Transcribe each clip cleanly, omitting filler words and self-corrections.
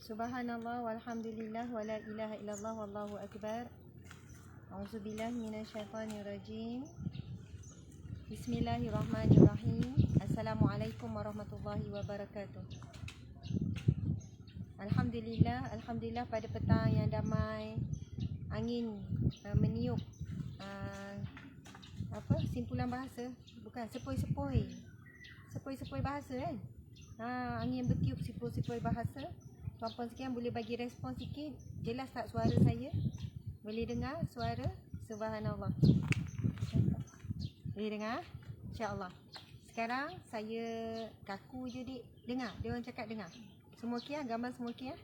Subhanallah walhamdulillah wa la ilaha illallah wallahu akbar. A'udzubillahi minasyaitonirrajim. Bismillahirrahmanirrahim. Assalamualaikum warahmatullahi wabarakatuh. Alhamdulillah pada petang yang damai, angin meniup simpulan bahasa, bukan sepoi-sepoi bahasa kan. Angin bertiup sepoi-sepoi bahasa. Tuan-puan sekian boleh bagi respon sikit. Jelas tak suara saya? Boleh dengar suara? Subhanallah. Boleh dengar? InsyaAllah. Sekarang saya kaku je dik. Dengar, dia orang cakap dengar. Semua okey lah? Gambar semua okey lah?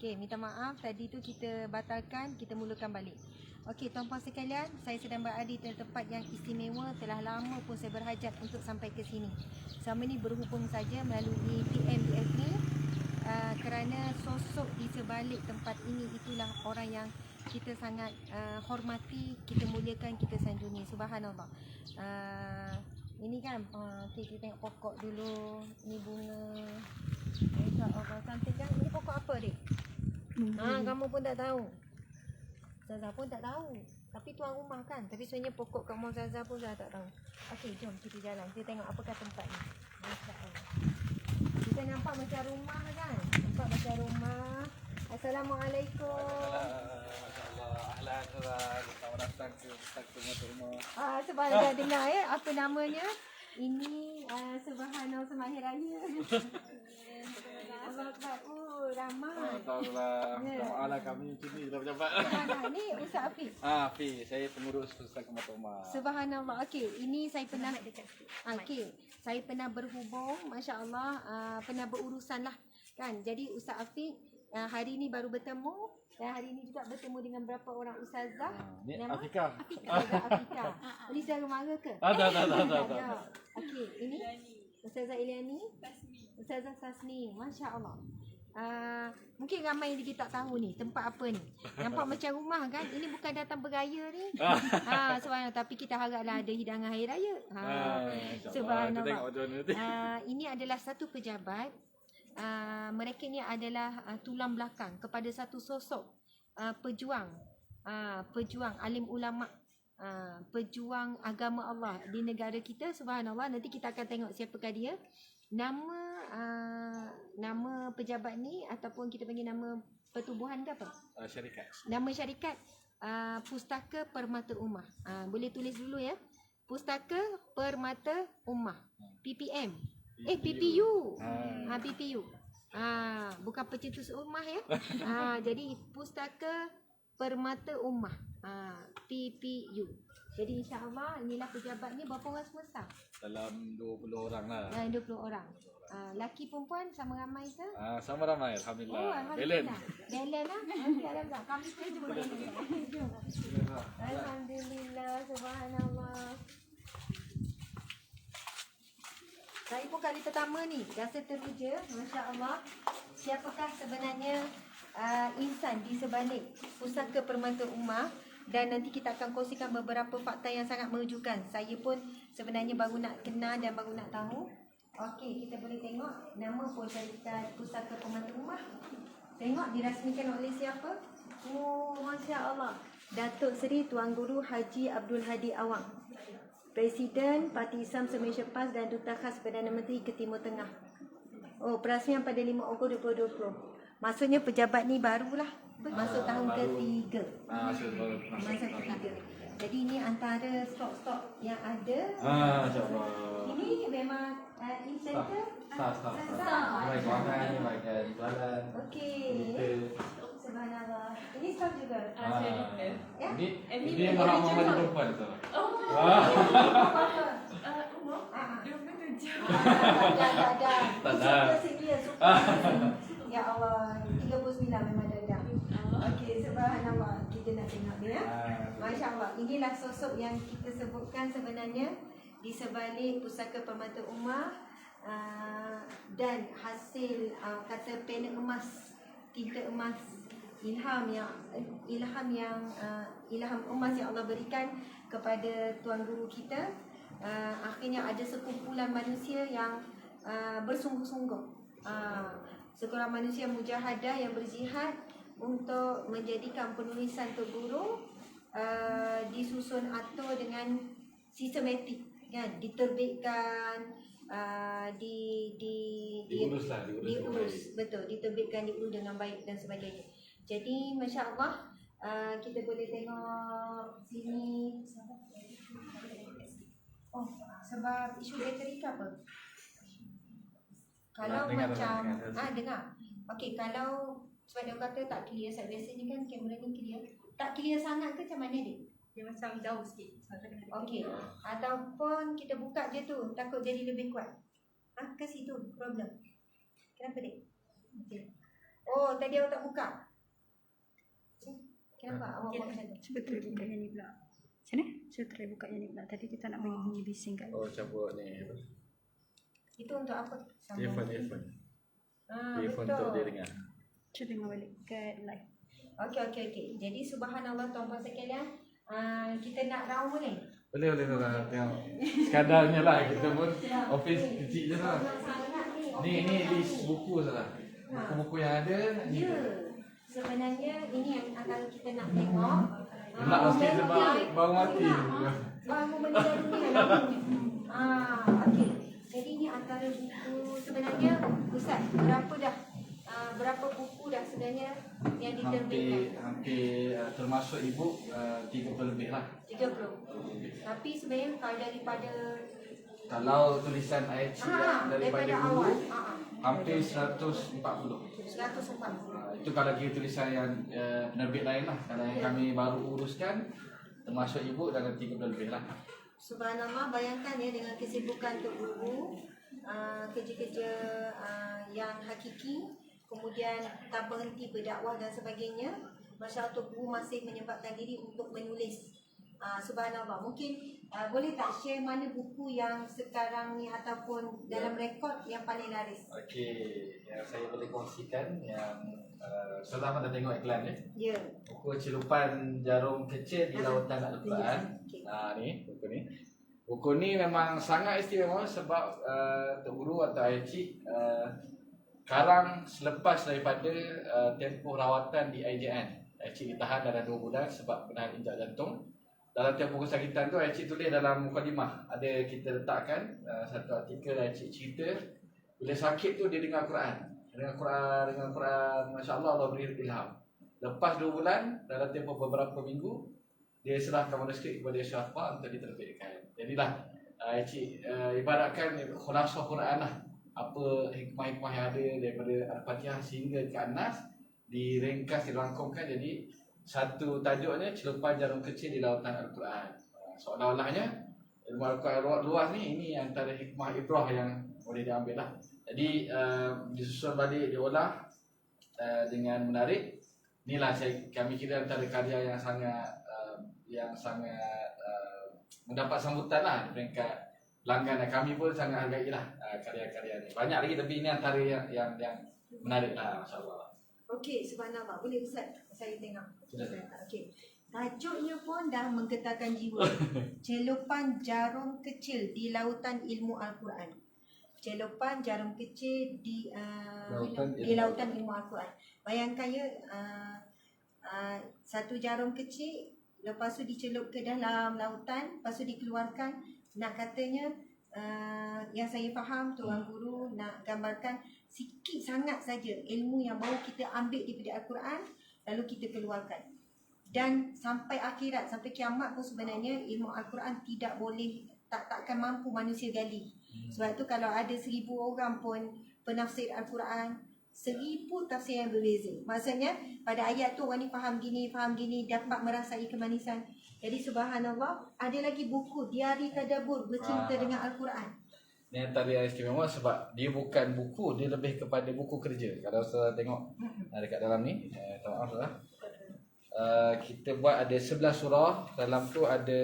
Okey, minta maaf tadi tu kita batalkan, kita mulakan balik. Okey, tuan-puan sekalian, saya sedang berada di tempat yang istimewa. Telah lama pun saya berhajat untuk sampai ke sini. Selama ni berhubung saja melalui PMDF ni. Kerana sosok di sebalik tempat ini itulah orang yang kita sangat hormati, kita muliakan, kita sanjungi. Subhanallah. Ini kan, okay, kita tengok pokok dulu. Ini bunga. InsyaAllah cantik kan? Ini pokok apa dik? Kamu pun tak tahu. Zaza pun tak tahu. Tapi tuan rumah kan. Tapi sebenarnya pokok kat rumah Zaza pun Zaza tak tahu. Okey, jom kita jalan. Kita tengok apakah tempat ni. InsyaAllah. Kita nampak macam rumah kan? Nampak macam rumah. Assalamualaikum. Masya-Allah. Ahlan, selamat datang ke Pusaka Rumah. Subhanallah dengar apa namanya? Ini Subhanallah Semahir Raya. Allah Akbar. Ramai. Alhamdulillah. Doalah kami macam ni dah pejabat. Ni Ustaz Afiq. Fi, saya pengurus Pusaka Rumah. Subhanallah. Okey, ini saya pernah saya pernah berhubung, masya-Allah, pernah berurusan lah kan. Jadi Ustaz Afiq hari ni baru bertemu dan hari ni juga bertemu dengan berapa orang ustazah. Ni Nama Afika. Afika. Ini saudara mara ke? Tak. Okey, ini Ustazah Iliani, Ustazah Sasni. Masya-Allah. Mungkin ramai yang kita tak tahu ni tempat apa ni. Nampak macam rumah kan. Ini bukan datang bergaya ni. Subhanallah, tapi kita haraplah ada hidangan hari raya. Subhanallah. Ini adalah satu pejabat. Mereka ni adalah tulang belakang kepada satu sosok pejuang alim ulama, pejuang agama Allah di negara kita. Subhanallah, nanti kita akan tengok siapakah dia. Nama pejabat ni ataupun kita panggil nama pertubuhan ke apa? Syarikat. Nama syarikat Pustaka Permata Ummah. Boleh tulis dulu ya. Pustaka Permata Ummah. PPM. PPU. PPU. Bukan Pencetus Ummah ya. Jadi Pustaka Permata Ummah. PPU. Jadi insya-Allah inilah pejabat ni. Berapa orang semasa? Dalam 20 orang lah. 20 orang. Laki perempuan sama ramai ke? Sama ramai, alhamdulillah. Alhamdulillah. Balance lah. Alhamdulillah. Kami saja boleh. Alhamdulillah. Subhanallah. Saya pun kali pertama ni rasa teruja, masya-Allah. Siapakah sebenarnya insan di sebalik Pusaka Permata Ummah, dan nanti kita akan kongsikan beberapa fakta yang sangat mengejutkan. Saya pun sebenarnya baru nak kenal dan baru nak tahu. Okey, kita boleh tengok nama pun syarikat Pusaka Permata Ummah. Tengok dirasmikan oleh siapa? Masya-Allah. Datuk Seri Tuan Guru Haji Abdul Hadi Awang, Presiden Parti Islam Semalaysia PAS dan Duta Khas Perdana Menteri ke Timur Tengah. Perasmian pada 5 Ogos 2020. Maksudnya pejabat ni barulah masuk tahun ketiga. Masuk ketiga. Jadi ini antara stok-stok yang ada. Masya-Allah. Ini memang insentif. Baik makan, baik jalan. Okey. Subhanallah. Ini stok juga. Ya? Ini orang-orang di perempuan tu. Ada. Ya Allah, 39 memang dah. Okey, subhanallah. Kita nak tengok dia. Masya-Allah. Inilah sosok yang kita sebutkan sebenarnya di sebalik Pusaka Permata Ummah, dan hasil kata pena emas, tinta emas, ilham emas yang Allah berikan kepada Tuan Guru kita. Akhirnya ada sekumpulan manusia yang bersungguh-sungguh sekurang manusia mujahadah yang berzihad untuk menjadikan penulisan Tok Guru disusun atur dengan sistematik, kan, diterbitkan, Diurus lah, diurus, betul, diterbitkan, diurus dengan baik dan sebagainya. Jadi masya-Allah, kita boleh tengok sini. Oh, sebab isu bateri ke apa? Kalau Dengar, macam dengar. dengar. Okey, kalau sebab dia kata tak clear, biasanya kan kamera ni clear. Tak clear sangat ke macam mana dia? Dia macam jauh sikit. Okey. Ataupun kita buka je tu, takut jadi lebih kuat. Ke situ problem. Kenapa dia? Okey. Oh, tadi awak tak buka. Kenapa awak buat macam tu? Cuba try buka yang ni pula. Macam mana? Cuba try buka yang ni pula. Tadi kita nak bagi bunyi bising kat. Oh, cabut ni. Itu untuk apa? Earphone. Earphone Betul. untuk dia dengar. Cuba tengok balik kat live. Okey. Jadi subhanallah tuan-tuan sekalian, kita nak round ni. Boleh tengok. Sekadarnya lah, kita pun office kecil je lah. Ni list buku salah. Buku-buku yang ada ni. Ya. Sebenarnya ini yang antara kita nak tengok. Nak mesti sebab baru mati. Baru meninggal dunia namanya. Okey. Jadi ini antara buku sebenarnya Ustaz, berapa buku dah sebenarnya yang diterbitkan? Hampir termasuk ibu 30 lebih lah. 30. Tapi sebenarnya kalau daripada tulisan ayat daripada awal, dulu hampir 140. 140. Itu kalau kita tulisan yang penerbit lain lah. Kalau yang kami baru uruskan termasuk ibu dalam 30 lebih lah. Subhanallah, bayangkan ya dengan kesibukan Tok Guru, kerja-kerja yang hakiki, kemudian tak berhenti berdakwah dan sebagainya. Masya-Allah, Tok Guru masih menyempatkan diri untuk menulis. Subhanallah, mungkin boleh tak share mana buku yang sekarang ni ataupun dalam rekod yang paling laris? Okey, yang saya boleh kongsikan yang selama dah tengok iklan ni. Ya. Buku Celupan Jarum Kecil di Lautan Al-Quran. Okey. Ni buku ni. Buku ni memang sangat istimewa sebab Tok Guru atau Aici karang selepas daripada tempoh rawatan di IJN. Aici ditahan dalam 2 bulan sebab menahan injak jantung. Dalam tempoh kesakitan tu Aici tulis dalam mukadimah. Ada kita letakkan satu artikel Aici cerita bila sakit tu dia dengar Quran. Dengar Quran, masya-Allah, Allah beri ilham. Lepas 2 bulan, dalam tempoh beberapa minggu, dia serahkan manuskrip kepada Syafa untuk diterbitkan. Jadilah Aici ibaratkan khulasah Quran lah. Apa hikmah-hikmah yang ada daripada Al-Fatihah sehingga ke An-Nas diringkas, dirangkumkan jadi satu tajuknya Celupan Jarum Kecil di Lautan Al-Quran. Seolah-olahnya ilmu Al-Quran luas ni, ini antara hikmah ibrah yang boleh diambil lah. Jadi disusun balik, diolah dengan menarik. Inilah kami kira antara karya yang sangat mendapat sambutan lah peringkat pelanggan. Kami pun sangat hargai lah karya-karya ni. Banyak lagi tapi ini antara yang menarik lah, masya-Allah. Okey, subhanallah. Boleh Ustaz saya tengok? Sudah. Okey. Tajuknya pun dah menggetarkan jiwa. Celupan Jarum Kecil di Lautan Ilmu Al-Quran. Celupan jarum kecil di lautan ilmu Al-Quran. Bayangkan ya, satu jarum kecil lepas tu dicelup ke dalam lautan, lepas tu dikeluarkan. Nak katanya yang saya faham Tuan Guru nak gambarkan sikit sangat saja ilmu yang baru kita ambil daripada Al-Quran lalu kita keluarkan. Dan sampai akhirat, sampai kiamat pun sebenarnya ilmu Al-Quran tidak boleh, takkan mampu manusia gali. Sebab tu kalau ada 1000 orang pun penafsir Al-Quran, 1000 tafsir yang berbeza. Maksudnya pada ayat tu orang ni faham gini, dapat merasai kemanisan. Jadi subhanallah, ada lagi buku Diari Tadabbur bercinta dengan Al-Quran. Ni antara yang istimewa sebab dia bukan buku, dia lebih kepada buku kerja. Kalau saya tengok dekat dalam ni, maaf lah. Kita buat ada 11 surah, dalam tu ada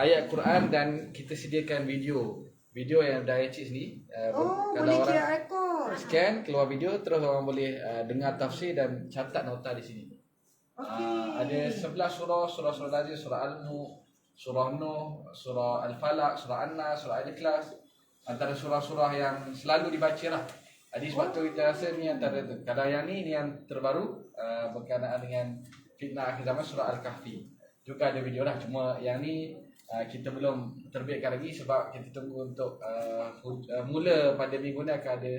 ayat Quran dan kita sediakan video yang dari Cik sendiri. Boleh QR code. Scan keluar video, terus orang boleh dengar tafsir dan catat nota di sini. Ada 11 surah lazim, surah Al-Mulk, surah Nuh, surah Al-Falaq, surah An-Nas, surah Al-Ikhlas. Antara surah-surah yang selalu dibaca lah. Jadi sebab tu kita rasa ni antara tu. Kalau yang ni yang terbaru berkenaan dengan fitnah akhir zaman surah Al-Kahfi. Juga ada video lah, cuma yang ni kita belum terbitkan lagi sebab kita tunggu untuk mula pada minggu ni akan ada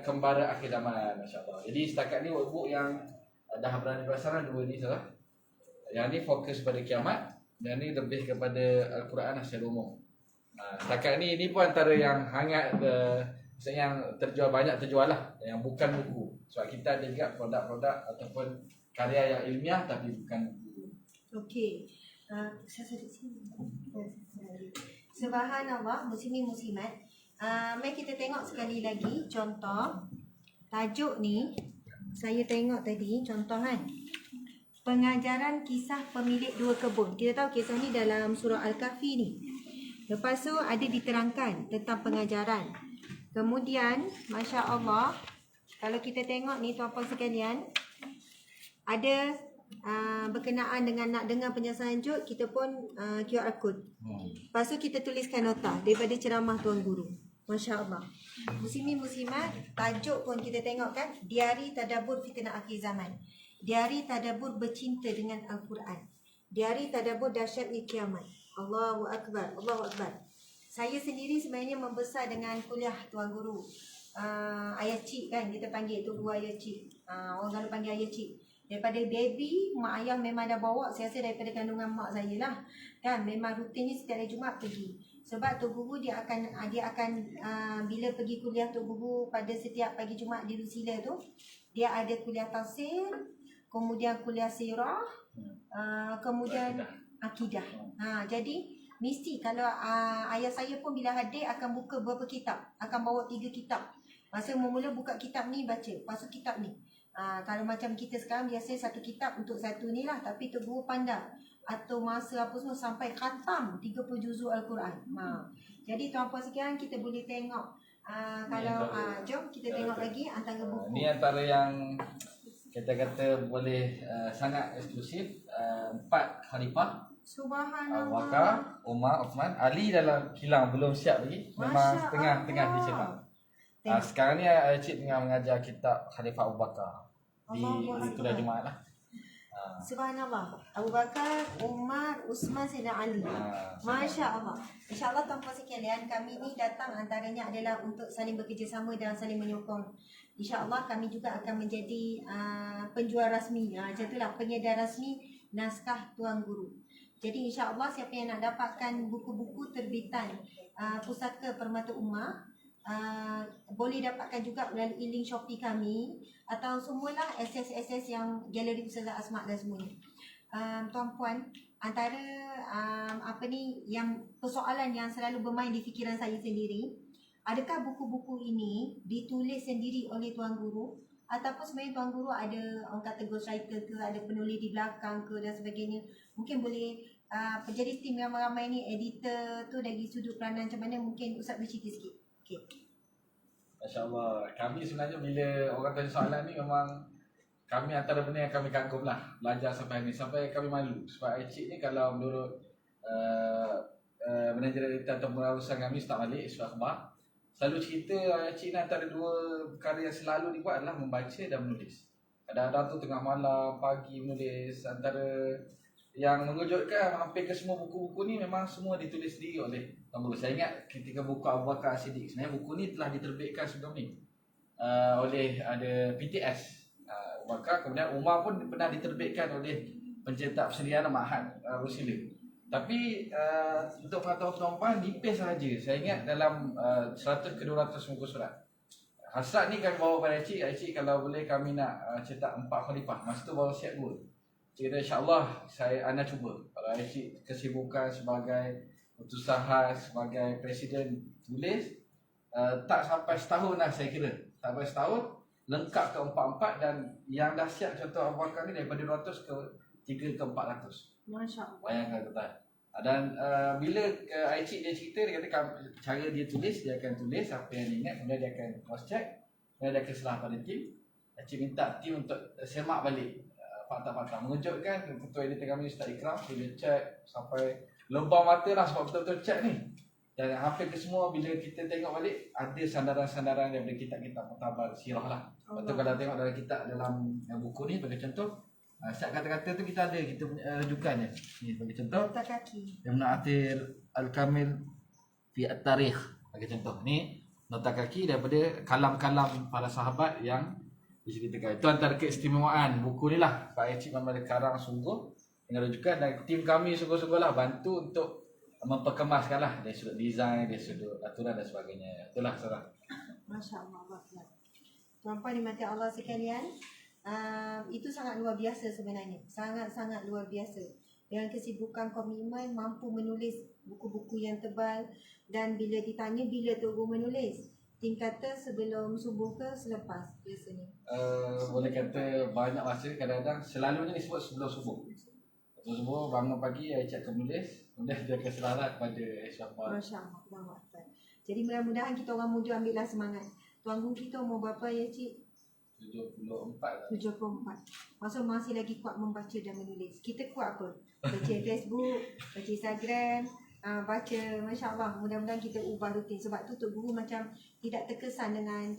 kembara akhir zaman, masya-Allah. Jadi setakat ni workbook yang dah berada di pasaran dua ni salah. Yang ni fokus pada kiamat, dan ni lebih kepada Al-Quran secara umum. Setakat ni pun antara yang hangat, maksudnya yang banyak terjual lah, yang bukan buku. Sebab kita ada juga produk-produk ataupun karya yang ilmiah tapi bukan buku. Okey. Saya di sini. Subhanallah, muslimin muslimat. Mari kita tengok sekali lagi contoh. Tajuk ni saya tengok tadi contoh kan. Pengajaran kisah pemilik dua kebun. Kita tahu kisah ni dalam surah Al-Kahfi ni. Lepas tu ada diterangkan tentang pengajaran. Kemudian, Masya Allah, kalau kita tengok ni tuan-puan sekalian, ada berkenaan dengan nak dengar penjelasan lanjut, kita pun QR code. Lepas tu kita tuliskan nota daripada ceramah Tuan Guru. Masya Allah. Muslimin muslimat, tajuk pun kita tengok kan, Diari Tadabbur Fitnah Akhir Zaman. Diari tadabbur bercinta dengan Al-Quran. Diari tadabbur dahsyatnya kiamat. Allahu Akbar, Allahu Akbar. Saya sendiri sebenarnya membesar dengan kuliah Tuan Guru. Ayah Cik kan, kita panggil tu Guru Ayah Cik. Orang Galuh panggil Ayah Cik. Daripada baby, mak ayah memang dah bawa, saya rasa daripada kandungan mak saya lah. Kan, memang rutinnya setiap hari Jumaat pergi. Sebab Tok Guru dia akan bila pergi kuliah Tok Guru pada setiap pagi Jumaat di Lusila tu, dia ada kuliah tafsir, kemudian kuliah sirah, kemudian akidah. Jadi mesti kalau ayah saya pun bila hadir akan buka beberapa kitab, akan bawa 3 kitab. Masa mula buka kitab ni baca, lepas tu kitab ni. Kalau macam kita sekarang biasa satu kitab untuk satu ni lah, tapi Tok Guru pandai atau masa apa semua sampai khatam 30 juzuk Al-Quran. Jadi tuan-puan sekalian, kita boleh tengok kalau jom kita tengok lagi antara buku. Ni antara yang kita kata boleh sangat eksklusif. 4 khalifah, Subhanallah. Abu Bakar, Umar, Uthman, Ali dalam kilang belum siap lagi. Memang tengah dicetak. Sekarang ni Cik tengah mengajar kitab Khalifah Abu Bakar di kuliah Jumaat lah. Subhanallah. Abu Bakar, Umar, Uthman, Sayyidina Ali. Masya Allah. InsyaAllah tuan-puan sekalian, kami ni datang antaranya adalah untuk saling bekerjasama dan saling menyokong. InsyaAllah kami juga akan menjadi penjual rasmi. Macam itulah, pengedar rasmi naskah Tuan Guru. Jadi insyaAllah siapa yang nak dapatkan buku-buku terbitan Pusaka Permata Ummah, boleh dapatkan juga melalui link Shopee kami, atau semualah SS yang galeri Ustazah Asma dan semuanya. Tuan-puan, antara yang persoalan yang selalu bermain di fikiran saya sendiri, adakah buku-buku ini ditulis sendiri oleh Tuan Guru, ataupun sebenarnya Tuan Guru ada orang kata ghostwriter ke, ada penulis di belakang ke dan sebagainya. Mungkin boleh jadi tim ramai-ramai ni, editor tu dari sudut peranan macam mana, mungkin Ustaz boleh cerita sikit. Okay. Masya Allah. Kami sebenarnya bila orang tanya soalan ni, memang kami antara benda yang kami kagum lah, belajar sampai ni, sampai kami malu. Sebab Cik ni kalau menurut manajer editor atau pengurusan kami, Ustaz Malik, Ustaz Akhbar, selalu cerita Cik ni antara 2 perkara yang selalu dibuat adalah membaca dan menulis. Kadang-kadang tu tengah malam, pagi menulis. Antara yang mengejutkan, hampir ke semua buku-buku ni memang semua ditulis sendiri oleh Tuan Guru. Saya ingat ketika buku Abu Bakar Siddiq, sebenarnya buku ni telah diterbitkan sebelum ni oleh ada PTS Abu Bakar. Kemudian Umar pun pernah diterbitkan oleh pencetak persediaan Ma'had Rusila. Tapi untuk pengetahuan tuan-puan, nipis saja. Saya ingat dalam 100 ke 200 muka surat. Hasrat ni kami bawa pada Cik kalau boleh kami nak cetak 4 khalifah. Masa tu baru siap dua. Cik kata insyaAllah anda cuba. Kalau Cik kesibukan sebagai utusaha, sebagai presiden tulis, tak sampai setahun lah saya kira. Tak sampai setahun, lengkap ke 4-4, dan yang dah siap contoh Abu Bakar ni daripada 200 ke 3 ke 400. Masya Allah. Bayangkan tuan. Dan bila Cik dia cerita, dia kata cara dia tulis, dia akan tulis apa yang dia ingat, kemudian dia akan cross check, kemudian dia akan serah pada tim. Cik minta tim untuk semak balik fakta-fakta. Mengejutkan, ketua editor kami Ustaz Ikram, dia check sampai lebam mata lah sebab betul-betul check ni. Dan hampir ke semua bila kita tengok balik ada sandaran-sandaran daripada kitab-kitab muktabar sirah lah. Lepas tu kalau tengok dalam kitab dalam buku ni bagi contoh, setiap kata-kata tu kita ada, kita punya rujukannya. Ni bagi contoh, Nota kaki. Ibn Athir Al-Kamil fi At-Tarikh bagi contoh. Ni nota kaki daripada kalam-kalam para sahabat yang diceritakan. Itu antara keistimewaan buku ni lah. Pak Encik memang karang sungguh dengan rujukan, dan tim kami sungguh-sungguh lah bantu untuk memperkemaskan lah dari sudut design, dari sudut aturan dan sebagainya. Itulah Sarah. Masya Allah. Tuan-puan dimati Allah sekalian, itu sangat luar biasa sebenarnya. Sangat-sangat luar biasa. Dengan kesibukan komitmen, mampu menulis buku-buku yang tebal, dan bila ditanya bila Togo menulis, tim kata sebelum subuh ke selepas biasanya? Boleh kata banyak masa, kadang-kadang selalunya disebut sebelum subuh. Sebelum subuh bangun pagi, Aisyah akan menulis, kemudian dia akan selarat kepada Aisyah. Masya Allah. Allahu Akbar. Jadi mudah-mudahan kita orang muda ambillah semangat. Tuan Guru kita umur berapa ya Cik? 74 lah. 74. Maksud masih lagi kuat membaca dan menulis. Kita kuat apa? Baca Facebook, baca Instagram, baca, Masya Allah. Mudah-mudahan kita ubah rutin. Sebab tu Tok Guru macam tidak terkesan dengan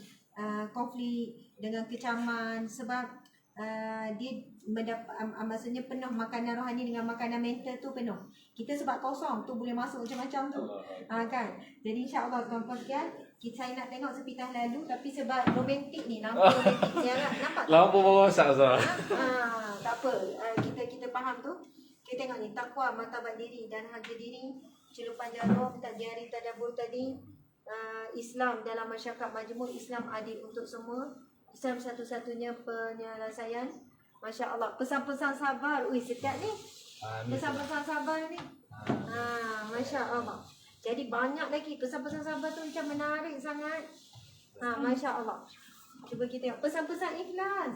konflik, dengan kecaman. Sebab dia maksudnya penuh makanan rohani dengan makanan mental tu penuh. Kita sebab kosong tu boleh masuk macam-macam tu. Kan? Jadi insya-Allah tuan-tuan sekalian, saya nak tengok sepintas lalu, tapi sebab romantik ni, lampu romantik jangan nampak. Lampu merosak Zah. Tak apa. Kita faham tu. Kita tengok ni, takwa, martabat diri dan harga diri, celupan jarum, takdiari tadabbur tadi, Islam dalam masyarakat majmuk, Islam adil untuk semua, Islam satu-satunya penyelesaian. Masya Allah. Pesan-pesan sabar. Setiap ni pesan-pesan sabar ni. Masya Allah. Jadi banyak lagi pesan-pesan sabar tu macam menarik sangat. Masya Allah. Cuba kita tengok pesan-pesan ikhlas.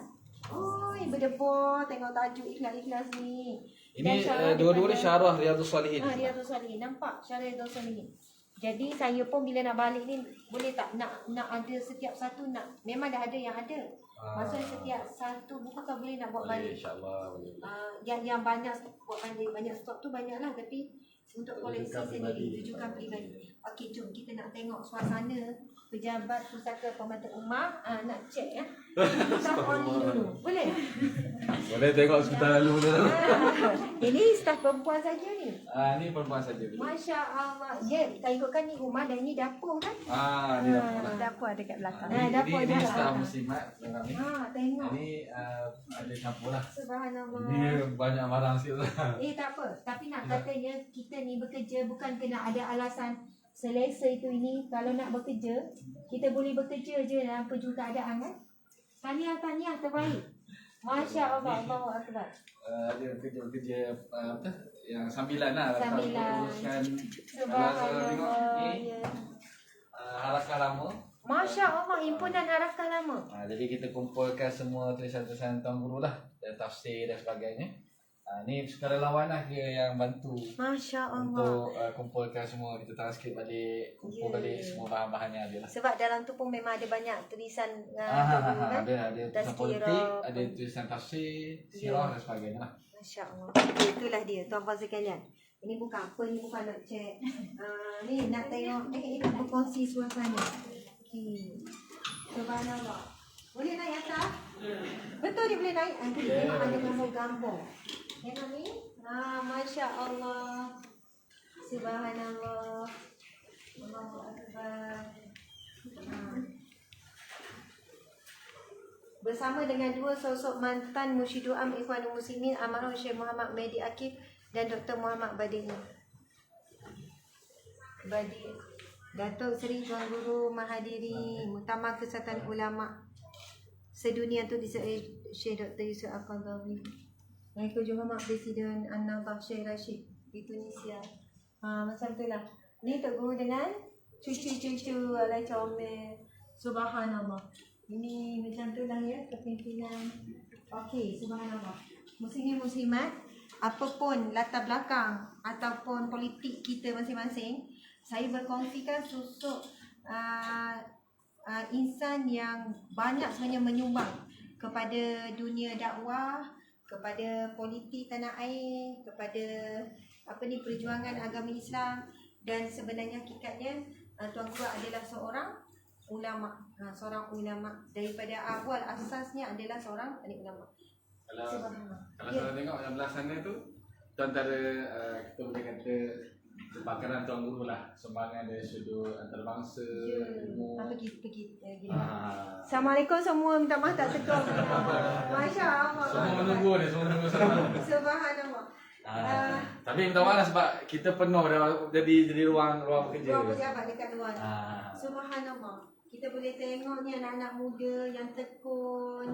Berdebar tengok tajuk ikhlas-ikhlas ni. Ini dua-dua ni syarah Riyadhus Salihin. Riyadhus Salihin. Nampak syarah Riyadhus Salihin. Jadi saya pun bila nak balik ni, boleh tak nak ada setiap satu nak. Memang dah ada yang ada. Maksudnya setiap satu buku kan boleh nak buat balik. InsyaAllah boleh. Yang banyak buat balik, banyak stok tu banyak lah. Tapi untuk koleksi sendiri, tujukan pribadi. Okey, jom kita nak tengok suasana pejabat Pusaka Permata Umar. Nak cek ya. Staf oni dulu. Boleh? Boleh tengok sebentar lalu tu. Ini staf perempuan saja ni. Ni perempuan saja. Masya Allah. Ya, kita ikutkan ni rumah dan ini dapur kan? Ni dapur lah. Dapur ada kat belakang. Dapur Ini dah. staf muslimat sekarang ni. Tengok. Ini ada campur lah. Subhanallah. Ini banyak barang sikit lah. Tak apa. Tapi nak katanya kita ni bekerja bukan kena ada alasan selesa itu ini. Kalau nak bekerja, kita boleh bekerja je dalam peju keadaan kan? Tahniah terbaik. Masya Allah. Allahu Akbar. Ada kerja-kerja apa yang sambilan lah. Sambilan. Uruskan. Subhanallah. Ni harakat lama. Masya Allah. Himpunan harakat lama. Jadi kita kumpulkan semua tulisan-tulisan Tuan Guru lah, dan tafsir dan sebagainya. Ni sukarelawan lah dia yang bantu Masya Allah. untuk kumpulkan semua, kita transkrip balik, kumpul balik semua bahan-bahan yang ada lah. Sebab dalam tu pun memang ada banyak tulisan Ada tulisan Tazkirah. politik, ada tulisan tafsir, sirah dan sebagainya lah. Masya Allah. Itulah dia tuan-puan sekalian. Ini bukan apa, ni bukan nak cek. Ni nak tengok, nak berkongsi suasana. Subhanallah. Boleh naik atas? Betul dia boleh naik. Nanti tengok ada gambar-gambar. Tengok ni. Masya Allah. Subhanallah. Allahu Akbar. Bersama dengan dua sosok mantan Mursyidul Am Ikhwanul Muslimin, almarhum Syekh Muhammad Mehdi Akif dan Dr. Muhammad Badi. Datuk Seri Tuan Guru menghadiri Muktamar Kesatuan Ulama Sedunia tu disertai Syekh Dr. Yusuf Al-Qaradawi. Yang Muhammad Presiden An-Nahdhah Syekh Rashid di Tunisia. Macam tu lah. Ni Tok Guru dengan cucu-cucu ala comel. Subhanallah. Ini macam tu lah ya kepimpinan. Okey, subhanallah. Muslimin muslimat, apapun latar belakang ataupun politik kita masing-masing, saya berkongsikan sosok insan yang banyak sebenarnya menyumbang kepada dunia dakwah, kepada politik tanah air, kepada perjuangan agama Islam, Dan sebenarnya hakikatnya Tuan Guru adalah seorang ulama. Seorang ulama daripada awal asasnya adalah seorang ulama. Kalau Subhanallah. saya tengok yang belah sana tu antara kita boleh kata kebakaran Tuan Guru lah. Sumbangan dari sudut antarabangsa, ilmu. Pergi. Assalamualaikum semua, minta maaf tak tegur. Masya Allah. Semua menunggu ni, semua menunggu sama. Subhanallah. Tapi minta maaf lah sebab kita penuh dah jadi ruang kerja. Ruang pejabat dekat luar. Ah. Subhanallah. Kita boleh tengok ni anak-anak muda yang tekun.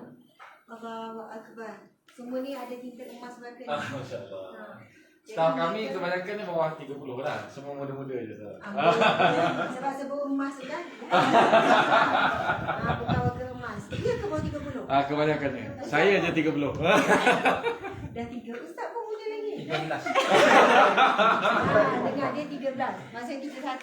Allahu Akbar. Semua ni ada tingkat emas belakang. Masya Allah. Staff kami kebanyakan ni bawah 30 lah. Semua muda-muda je. Sebab sebut emas kan. Bukan wakil emas. Dia ke bawah 30? Kebanyakan ni. Saya je 30. Dah 3. Ustaz pun muda lagi. 13. Dengar dia 13. Masa kita 1.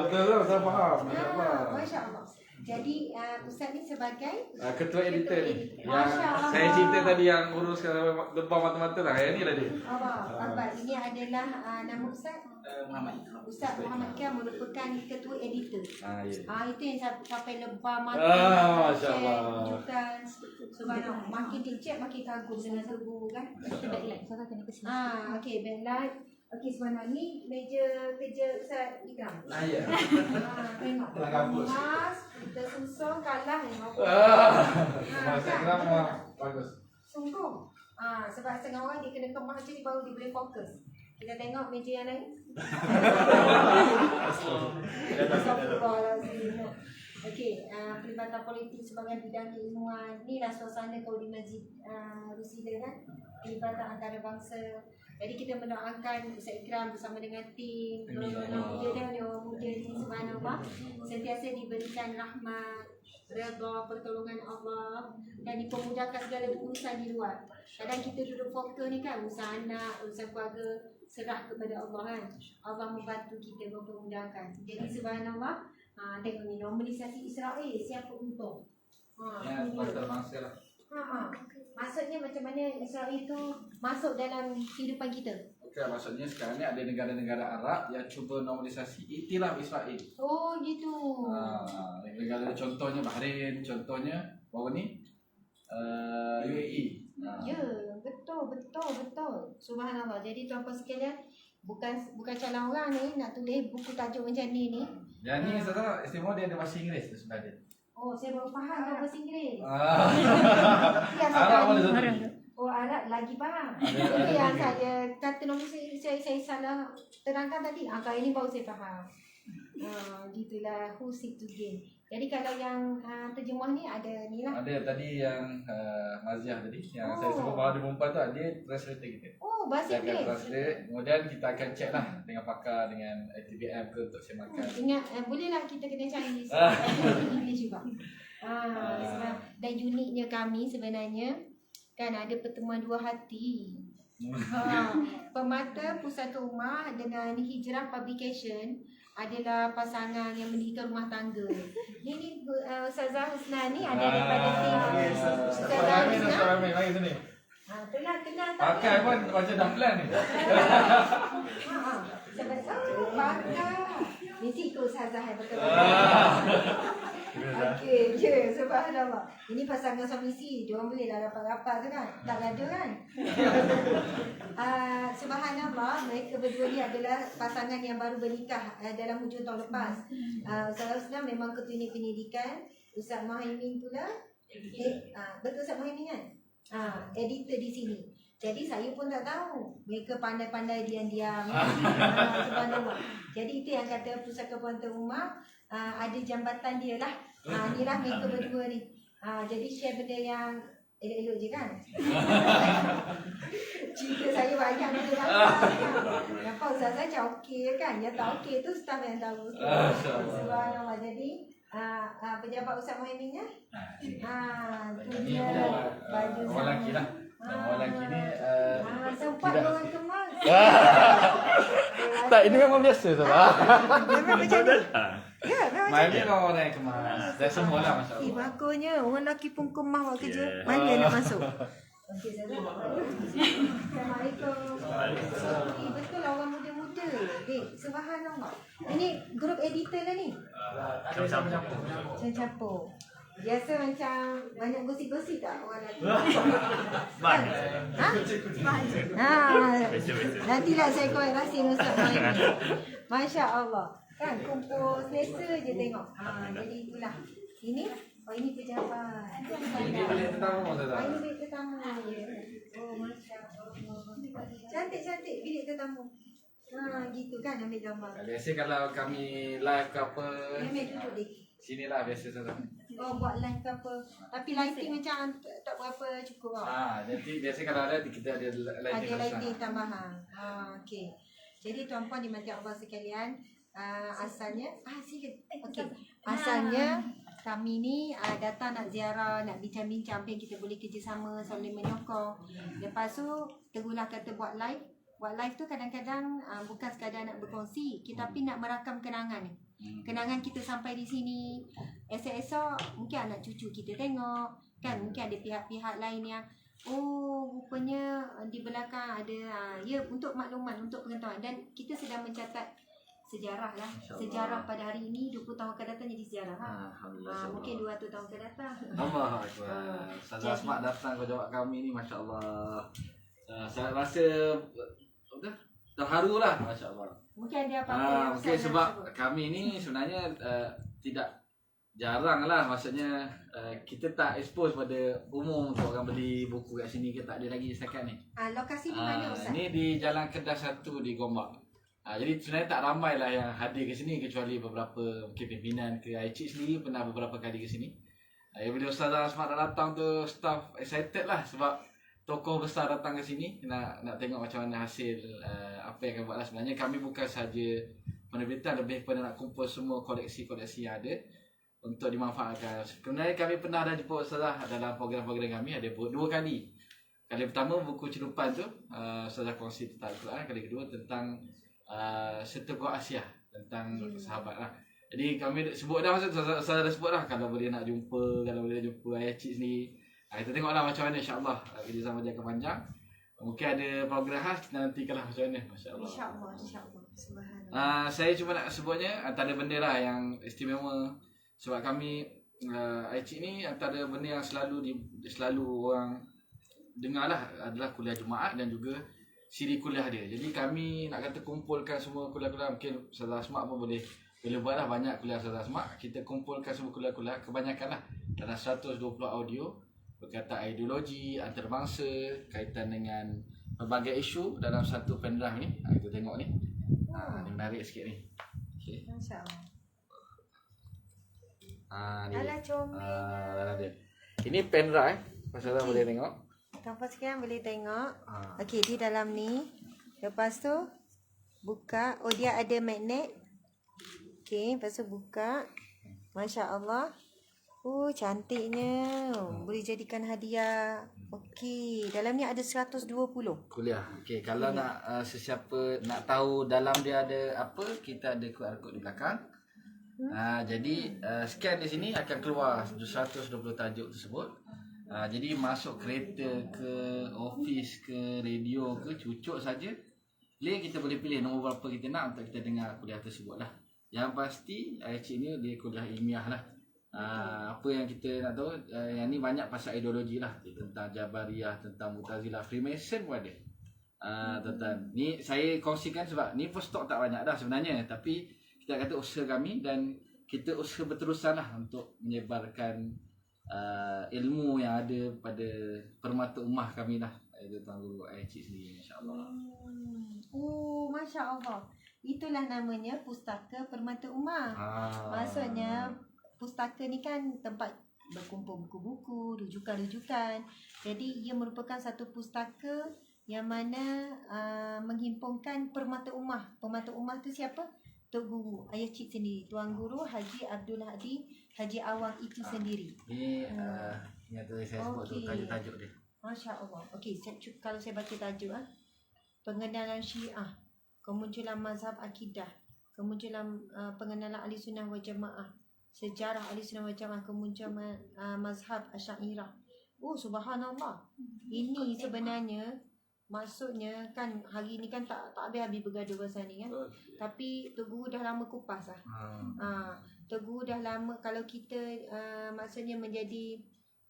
Betul, saya faham. Masya Allah. Masya Allah. Jadi Ustaz ni sebagai Ketua editor ni. Yang Masya Allah. saya cerita tadi yang uruskan depan mata-mata lah. Yang ni lah dia. Abang, ini adalah nama Ustaz Muhammad. Ustaz Muhammad Kiam merupakan ketua editor. Ya. Itu yang sampai lebah mati. Masya share, Allah. tunjukkan. Subhanallah. Makin dicek makin kagum dengan tubuh kan. Backlight. Okey, backlight. Okey, sebenarnya ni meja kerja Ustaz Ikram. Ya. Tengok. Telah kabut. Mas, kita susung kalah ni. Saya kira bagus. Sungguh. Sebab setengah orang dia kena kemas je baru dia boleh fokus. Kita tengok meja yang lain. Astagfirullahalazim. Okey, pelibatan politik sebagai bidang keilmuan. Inilah suasana kalau di Masjid Rusida kan. Pelibatan antarabangsa. Jadi kita mendoakan Ustaz Ikram bersama dengan tim orang muda dan orang muda ni subhanallah sentiasa diberikan rahmat, redha, pertolongan Allah dan dipermudahkan segala urusan di luar. Kadang kita duduk fokus ni kan urusan anak, urusan keluarga, serah kepada Allah kan. Allah membantu kita mempermudahkan. Jadi subhanallah, tengok ni nominasi Israel siapa untung. Ya, antarabangsa lah. Maksudnya macam mana Israel itu masuk dalam kehidupan kita? Okey, maksudnya sekarang ni ada negara-negara Arab yang cuba normalisasi iktiraf Israel. Oh gitu. Negara contohnya Bahrain, contohnya baru ni UAE. Ya, betul. Subhanallah. Jadi tuan-puan sekalian, bukan calon orang ni nak tulis buku tajuk macam ni. Yang ni saya istimewa dia ada bahasa Inggeris tu sebenarnya. Oh, saya baru faham bahasa Inggeris. Arab boleh satu. Oh, Arab lagi faham. Itu yang saya kata nombor saya salah terangkan tadi. Kali ini baru saya faham. Gitulah who seek to gain. Jadi kalau yang terjemah ni ada ni lah. Ada tadi yang Maziah tadi yang saya sebut bahawa 2004 tu dia translator kita. Oh, bahasa Saya akan Inggeris. translate, kemudian kita akan check lah dengan pakar dengan ITBM ke untuk semakan. Ingat, bolehlah kita kena cari English juga. Dan uniknya kami sebenarnya kan ada pertemuan dua hati. Pemata Pusaka Umar dengan Hijrah Publication adalah pasangan yang mendirikan rumah tangga. Ni Ustazah Husna ni ada daripada tim Ustazah Husna. Mari sini. Kenal tak? Pakai pun macam dah plan ni. Pakar. Mesti ikut Ustazah yang betul. Okey, subhanallah. Ini pasangan suami isteri, dia orang boleh lah rapat-rapat tu kan. Tak ada kan? Subhanallah, mereka berdua ni adalah pasangan yang baru bernikah dalam hujung tahun lepas. Ustaz Husna memang ketua unit pendidikan. Ustaz Muhaimin pula. Betul Ustaz Muhaimin kan? Editor di sini. Jadi saya pun tak tahu. Mereka pandai-pandai diam-diam. Subhanallah. Jadi itu yang kata Pusaka Puan Umar ada jambatan dia lah. Inilah mereka berdua ni. Jadi share benda yang elok-elok je kan. Cerita saya banyak benda nampak Ustaz saya macam okey kan. Yang tak okey tu staff yang tahu. Subhanallah. Jadi pejabat Ustaz Muhaimin ya. Tu dia baju Orang lelaki lah. Orang lelaki ni sempat orang kemas. Tak, ini memang biasa tu. Memang macam ni. Ya, memang macam Main ni memang orang yang kemas. Dan semua lah masya Allah. bagusnya orang lelaki pun kemas buat kerja. Mana nak masuk? Okey, Zara. Assalamualaikum. Betul lah orang muda-muda. Subhanallah. Ini grup editor lah ni. Campur. Biasa macam banyak gosip-gosip tak orang lelaki? Nantilah saya korek rahsia Ustaz main ni. Masya Allah. Kan kumpul selesa je tengok. Jadi itulah. Ini ini pejabat. Ini bilik tetamu Ustazah. Ini bilik tetamu. Oh, Masya Allah. Cantik-cantik bilik tetamu. Gitu kan ambil gambar. Biasa kalau kami live ke apa, Ambil duduk dek. sinilah biasa Ustazah. Oh, buat live ke apa. Tapi lighting macam tak berapa cukup lah. Jadi biasa kalau ada kita ada lighting Ada lighting besar. tambahan. Okey. Jadi tuan-puan dimati Allah sekalian, asalnya sila. Okey. Asalnya kami ni datang nak ziarah, nak bincang-bincang apa yang kita boleh kerjasama, saling menyokong. Lepas tu terulah kata buat live. Buat live tu kadang-kadang bukan sekadar nak berkongsi, tapi nak merakam kenangan ni. Kenangan kita sampai di sini. Esok-esok mungkin anak cucu kita tengok. Kan mungkin ada pihak-pihak lain yang rupanya di belakang ada untuk makluman, untuk pengetahuan. Dan kita sedang mencatat sejarah lah. Sejarah pada hari ini 20 tahun akan datang jadi sejarah. Alhamdulillah. Mungkin 200 tahun akan datang. Allah Akbar. Ustazah Asma datang ke jawab kami ni, Masya Allah. Saya rasa terharu lah, Masya Allah. Mungkin ada apa-apa yang Mungkin Ustaz nak sebab sebut. kami ni sebenarnya tidak jarang lah, maksudnya kita tak expose pada umum untuk orang beli buku kat sini, kita tak ada lagi setakat ni. Lokasi di mana Ustaz? Ini di Jalan Kedah 1 di Gombak. Jadi sebenarnya tak ramai lah yang hadir ke sini, kecuali beberapa mungkin pimpinan ke Aisyik sendiri pernah beberapa kali ke sini. Bila Ustazah Asma dah datang tu, staff excited lah sebab tokoh besar datang ke sini nak tengok macam mana hasil apa yang akan buat lah. Sebenarnya kami bukan sahaja penerbitan, lebih kepada nak kumpul semua koleksi-koleksi yang ada untuk dimanfaatkan. Sebenarnya kami pernah dah jumpa Ustazah dalam program-program kami, ada 2 kali. Kali pertama buku celupan tu, Ustazah kongsi tentang Al-Quran. Kali kedua tentang Seteguk Asia, tentang sahabat lah. Jadi kami sebut dah, Ustazah dah sebut dah kalau boleh nak jumpa, kalau boleh jumpa ayah cik sendiri. Kita tengoklah macam mana, insyaAllah kerjasama jangka panjang. Mungkin ada program khas, kita nantikanlah macam mana. Masya Allah. InsyaAllah, insyaAllah. Subhanallah. Saya cuma nak sebutnya antara benda lah yang istimewa. Sebab kami Aisyik ni antara benda yang selalu orang dengar lah adalah kuliah Jumaat dan juga siri kuliah dia. Jadi kami nak kata kumpulkan semua kuliah-kuliah. Mungkin Ustazah Asma pun boleh buat lah banyak kuliah Ustazah Asma. Kita kumpulkan semua kuliah-kuliah, kebanyakan lah dalam 120 audio berkaitan ideologi, antarabangsa, kaitan dengan berbagai isu dalam satu pendrive ni. Kita tengok ni. Ni menarik sikit ni. Okay. Masya Allah. Ni Alah comel. ini pendrive, Ustazah boleh tengok. Tanpa sekian boleh tengok. Okey, di dalam ni. Lepas tu buka. Oh, dia ada magnet. Okey, lepas tu buka. Masya Allah. Cantiknya. Boleh jadikan hadiah. Okey, dalam ni ada 120. Kuliah. Okey, kalau nak sesiapa nak tahu dalam dia ada apa, kita ada QR code di belakang. Jadi scan di sini akan keluar 120 tajuk tersebut. Jadi masuk kereta ke, office ke, radio ke, cucuk saja. Link kita boleh pilih nombor berapa kita nak untuk kita dengar kuliah tersebut lah. Yang pasti Aisyik ni dia kuliah ilmiah lah. Apa yang kita nak tahu, yang ni banyak pasal ideologi lah, tentang Jabariyah, tentang Mu'tazilah, Freemason pun ada. Tuan-tuan, ni saya kongsikan sebab ni pun stok tak banyak dah sebenarnya, tapi kita kata usaha kami dan kita usaha berterusan lah untuk menyebarkan ilmu yang ada pada permata ummah kami lah. Itu Tuan Guru Aisyik sendiri, insyaAllah. Masya Allah. Itulah namanya Pustaka Permata Ummah. Maksudnya pustaka ni kan tempat berkumpul buku-buku, rujukan-rujukan. Jadi ia merupakan satu pustaka yang mana menghimpunkan permata ummah. Permata ummah tu siapa? Tok Guru Ayah Cik sendiri, Tuan Guru Haji Abdul Hadi Haji Awang itu sendiri. Ni yang tadi saya sebut tu, tajuk-tajuk dia. Masya Allah. Okey, kalau saya baca tajuk pengenalan Syiah, kemunculan mazhab akidah, kemunculan pengenalan Ahli Sunnah wal Jamaah, sejarah Ahli Sunnah wal Jamaah, kemunculan mazhab Asy'ariyah, Oh subhanallah. Ini sebenarnya maksudnya kan hari ni kan tak habis-habis bergaduh pasal ni kan. Tapi Tok Guru dah lama kupas lah. Tok Guru dah lama, kalau kita maksudnya menjadi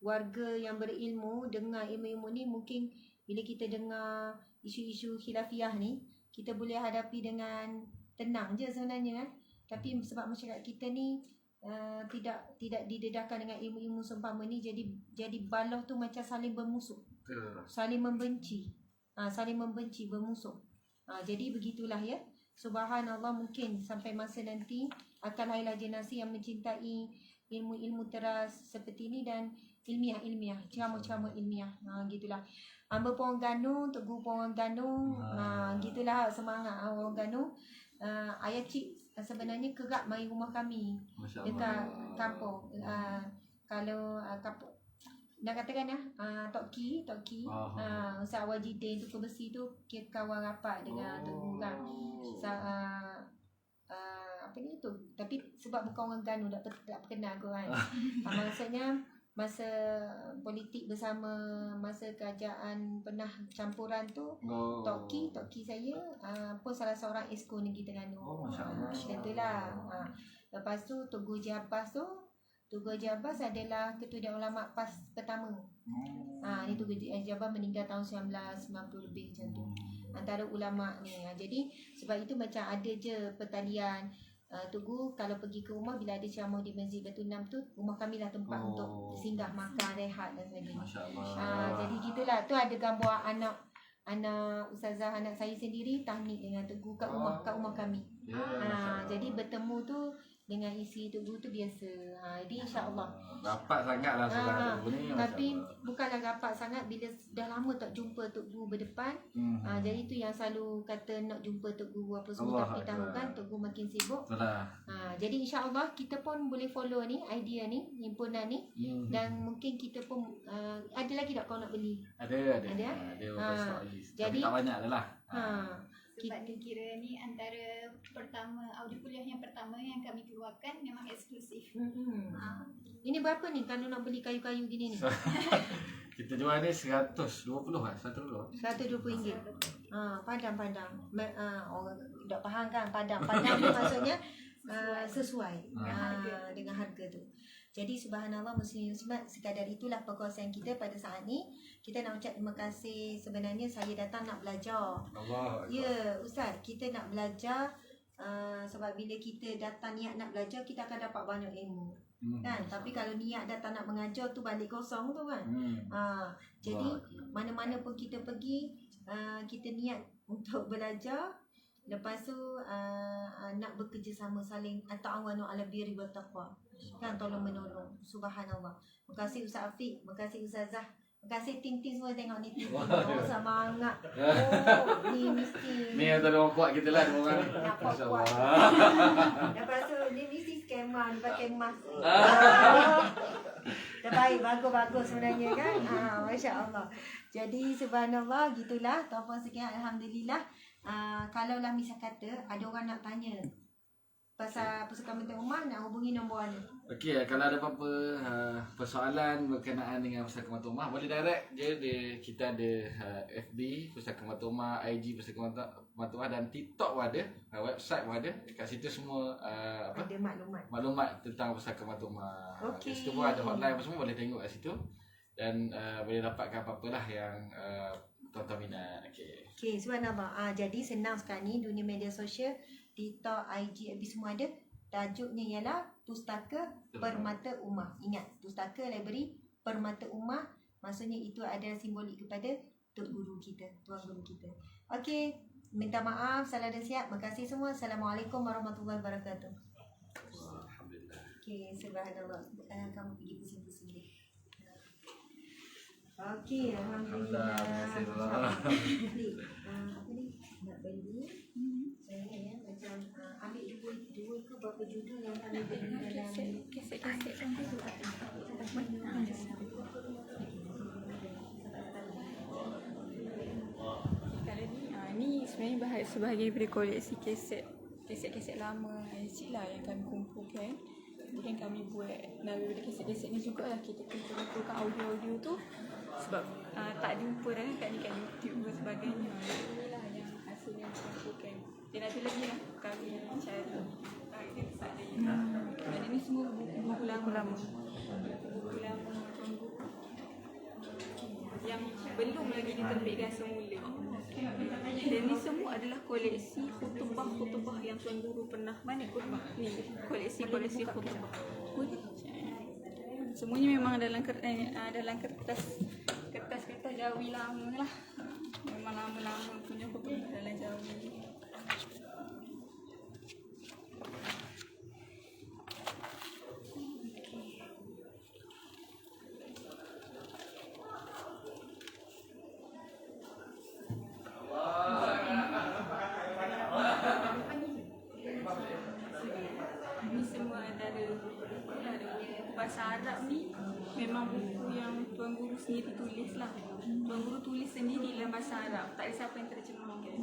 warga yang berilmu, dengar ilmu-ilmu ni, mungkin bila kita dengar isu-isu khilafiyah ni, kita boleh hadapi dengan tenang je sebenarnya kan. Tapi sebab masyarakat kita ni tidak didedahkan dengan ilmu-ilmu seumpama ni, jadi baloh tu macam saling bermusuh, saling membenci, bermusuh. Jadi begitulah ya. Subhanallah, mungkin sampai masa nanti akan lahirlah generasi yang mencintai ilmu-ilmu teras seperti ni dan ilmiah, ceramah-ceramah ilmiah. Gitulah. Amba pun orang Ganu, Tok Guru pun orang Ganu. Gitulah semangat orang Ganu. Ayah cik sebenarnya kerap mai rumah kami dekat kampung. Kalau kampung nak katakan Tok Ki, Ustaz Wajidin Tukar Besi tu kira kawan rapat dengan Tok Guru kan. Apa ni tu, tapi sebab bukan orang Ganu tak kenal aku kan. Maksudnya masa politik bersama, masa kerajaan pernah campuran tu, Tok Ki saya pun salah seorang esko Negeri Terengganu. Itulah. Lepas tu Tok Guru Haji Abbas tu, Tok Guru Haji Abbas adalah Ketua Dewan Ulama PAS pertama. Ni Tok Guru Haji Abbas meninggal tahun 1990 lebih macam tu. Antara ulama ni. Jadi sebab itu macam ada je pertalian. Tok Guru kalau pergi ke rumah, bila ada ceramah di Masjid Batu 6 tu, rumah kami lah tempat untuk singgah, makan, rehat dan sebagainya. Jadi gitulah. Tu ada gambar anak ustazah anak saya sendiri tahnik dengan Tok Guru kat rumah kami. Jadi bertemu tu dengan isi Tok Guru tu biasa. Jadi insya-Allah rapat sangatlah saudara ni. Tapi bukanlah rapat sangat bila dah lama tak jumpa Tok Guru berdepan. Jadi tu yang selalu kata nak jumpa Tok Guru apa semua, tapi tahu kan Tok Guru makin sibuk. Jadi insya-Allah kita pun boleh follow ni idea ni, himpunan ni. Dan mungkin kita pun ada lagi tak kau nak beli? Ada. Jadi tak banyak adalah. Sebab ni kira ni antara pertama, audio kuliah yang pertama yang kami keluarkan memang eksklusif. Ini berapa ni kalau nak beli kayu-kayu gini ni? Kita jual ni 120 lah, 120. RM120. Padang. Orang tak faham kan padang ni maksudnya sesuai dengan harga tu. Jadi subhanallah muslimin muslimat, sekadar itulah perkongsian kita pada saat ni. Kita nak ucap terima kasih. Sebenarnya saya datang nak belajar. Ya Ustaz, kita nak belajar. Sebab bila kita datang niat nak belajar, kita akan dapat banyak ilmu kan. Tapi kalau niat datang nak mengajar tu balik kosong tu kan. Jadi mana-mana pun kita pergi, kita niat untuk belajar. Lepas tu nak bekerjasama, saling ta'awanu 'alal birri wat taqwa kan, tolong menolong. Subhanallah. Terima kasih Ustaz Afiq, terima kasih Ustazah, terima kasih tim-tim semua tengok ni. Semangat. Ni mesti ni antara orang kuat kita lah, dua orang ni. nak kuat. Lepas tu ni mesti skema, dia pakai mask. Dah baik, bagus sebenarnya kan. Masya Allah. Jadi subhanallah, gitulah. Tuan-puan sekian, alhamdulillah. Kalaulah misal kata ada orang nak tanya pasal Pusaka Menteri Umar, nak hubungi nombor mana? Okey, kalau ada apa-apa persoalan berkenaan dengan Pusaka Menteri Umar, boleh direct je. Kita ada FB Pusaka Menteri Umar, IG Pusaka Menteri Umar dan TikTok pun ada, website pun ada. Dekat situ semua ada maklumat tentang Pusaka Menteri Umar. Okey. Situ pun ada hotline apa semua, boleh tengok kat situ. Dan boleh dapatkan apa-apalah yang tuan-tuan minat. Okey, subhanallah. Jadi senang sekali dunia media sosial, TikTok, IG, FB semua ada. Tajuknya ialah Pustaka Permata Ummah. Ingat, Pustaka Library Permata Ummah. Maksudnya itu ada simbolik kepada Tok Guru kita, Tuan Guru kita. Okey, minta maaf, salah dan silap. Terima kasih semua. Assalamualaikum warahmatullahi wabarakatuh. Alhamdulillah. Okey, subhanallah. Kamu pergi pusing-pusing dia. Okey, alhamdulillah. Alhamdulillah. Apa ni? Nak beli. Saya macam ambil dua ke berapa judul yang kami beli dalam Keset-keset kan tu. Kalau ni sebenarnya sebahagian daripada koleksi keset-keset lama Cik lah yang kami kumpulkan. yang kami buat daripada kaset-kaset ni juga lah, kita kumpulkan audio-audio tu sebab tak jumpa kat YouTube dan sebagainya. Inilah yang hasil yang kumpulkan. Dan ada lagi lah kami cari dia tak ada. Dan ini semua buku lama. Buku lama Tuan Guru yang belum lagi diterbitkan semula. Dan ni semua adalah koleksi khutbah-khutbah yang Tuan Guru pernah. Mana khutbah? Ni koleksi khutbah. Semuanya memang dalam kertas Jawi lama lah. Memang lama-lama punya khutbah dalam Jawi. Ini semua ada bahasa Arab ni memang buku yang Tuan Guru sendiri tulis lah. Tuan Guru tulis sendiri dalam bahasa Arab. Tak ada siapa yang terjemahkan.